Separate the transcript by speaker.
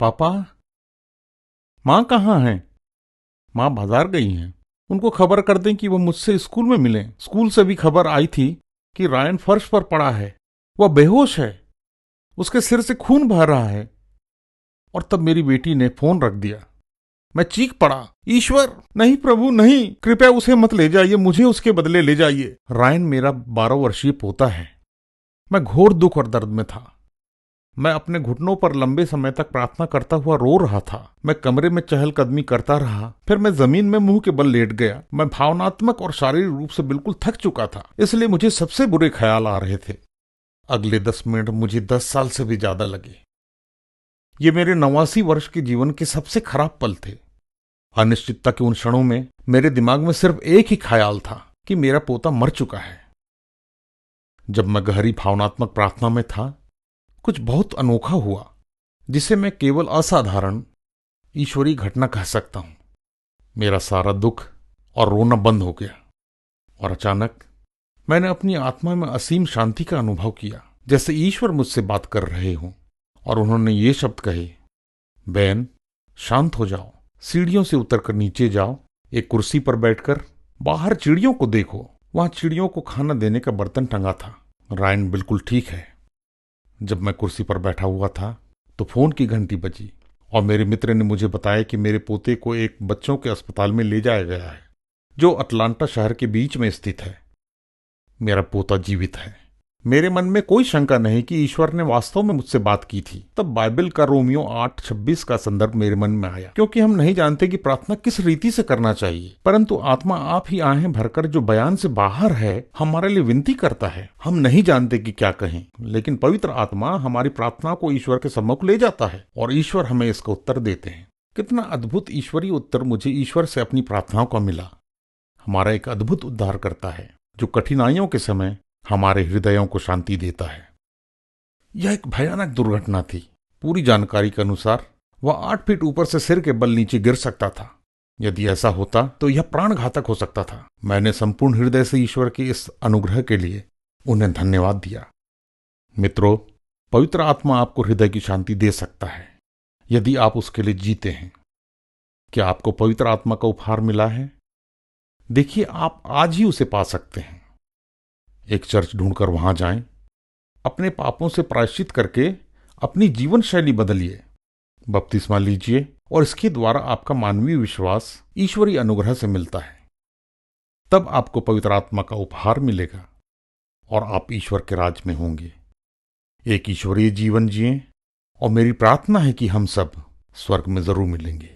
Speaker 1: पापा, माँ कहाँ हैं? माँ बाजार गई हैं। उनको खबर कर दें कि वो मुझसे स्कूल में मिलें। स्कूल से भी खबर आई थी कि रायन फर्श पर पड़ा है, वह बेहोश है, उसके सिर से खून बह रहा है। और तब मेरी बेटी ने फोन रख दिया। मैं चीख पड़ा, ईश्वर, नहीं प्रभु नहीं, कृपया उसे मत ले जाइए, मुझे उसके बदले ले जाइए। रायन मेरा 12 वर्षीय पोता है। मैं घोर दुख और दर्द में था। मैं अपने घुटनों पर लंबे समय तक प्रार्थना करता हुआ रो रहा था। मैं कमरे में चहलकदमी करता रहा, फिर मैं जमीन में मुंह के बल लेट गया। मैं भावनात्मक और शारीरिक रूप से बिल्कुल थक चुका था, इसलिए मुझे सबसे बुरे ख्याल आ रहे थे। अगले 10 मिनट मुझे 10 साल से भी ज्यादा लगे। ये मेरे 89 वर्ष के जीवन के सबसे खराब पल थे। अनिश्चितता के उन क्षणों में मेरे दिमाग में सिर्फ एक ही ख्याल था कि मेरा पोता मर चुका है। जब मैं गहरी भावनात्मक प्रार्थना में था, कुछ बहुत अनोखा हुआ, जिसे मैं केवल असाधारण ईश्वरीय घटना कह सकता हूं। मेरा सारा दुख और रोना बंद हो गया और अचानक मैंने अपनी आत्मा में असीम शांति का अनुभव किया, जैसे ईश्वर मुझसे बात कर रहे हों और उन्होंने ये शब्द कहे, बेन, शांत हो जाओ, सीढ़ियों से उतरकर नीचे जाओ, एक कुर्सी पर बैठकर बाहर चिड़ियों को देखो। वहां चिड़ियों को खाना देने का बर्तन टंगा था। रायन बिल्कुल ठीक है। जब मैं कुर्सी पर बैठा हुआ था तो फोन की घंटी बजी और मेरे मित्र ने मुझे बताया कि मेरे पोते को एक बच्चों के अस्पताल में ले जाया गया है, जो अटलांटा शहर के बीच में स्थित है। मेरा पोता जीवित है। मेरे मन में कोई शंका नहीं कि ईश्वर ने वास्तव में मुझसे बात की थी। तब बाइबल का रोमियो 8:26 का संदर्भ मेरे मन में आया, क्योंकि हम नहीं जानते कि प्रार्थना किस रीति से करना चाहिए, परंतु आत्मा आप ही आहें भरकर जो बयान से बाहर है हमारे लिए विनती करता है। हम नहीं जानते कि क्या कहें, लेकिन पवित्र आत्मा हमारी प्रार्थना को ईश्वर के सम्मुख ले जाता है और ईश्वर हमें इसका उत्तर देते हैं। कितना अद्भुत ईश्वरीय उत्तर मुझे ईश्वर से अपनी प्रार्थनाओं का मिला। हमारा एक अद्भुत उद्धार करता है जो कठिनाइयों के समय हमारे हृदयों को शांति देता है। यह एक भयानक दुर्घटना थी। पूरी जानकारी के अनुसार वह 8 फीट ऊपर से सिर के बल नीचे गिर सकता था। यदि ऐसा होता तो यह प्राणघातक हो सकता था। मैंने संपूर्ण हृदय से ईश्वर के इस अनुग्रह के लिए उन्हें धन्यवाद दिया। मित्रों, पवित्र आत्मा आपको हृदय की शांति दे सकता है यदि आप उसके लिए जीते हैं। क्या आपको पवित्र आत्मा का उपहार मिला है? देखिए, आप आज ही उसे पा सकते हैं। एक चर्च ढूंढकर वहां जाएं, अपने पापों से प्रायश्चित करके अपनी जीवन शैली बदलिए, बपतिस्मा लीजिए और इसके द्वारा आपका मानवीय विश्वास ईश्वरीय अनुग्रह से मिलता है। तब आपको पवित्र आत्मा का उपहार मिलेगा और आप ईश्वर के राज में होंगे। एक ईश्वरीय जीवन जिएं और मेरी प्रार्थना है कि हम सब स्वर्ग में जरूर मिलेंगे।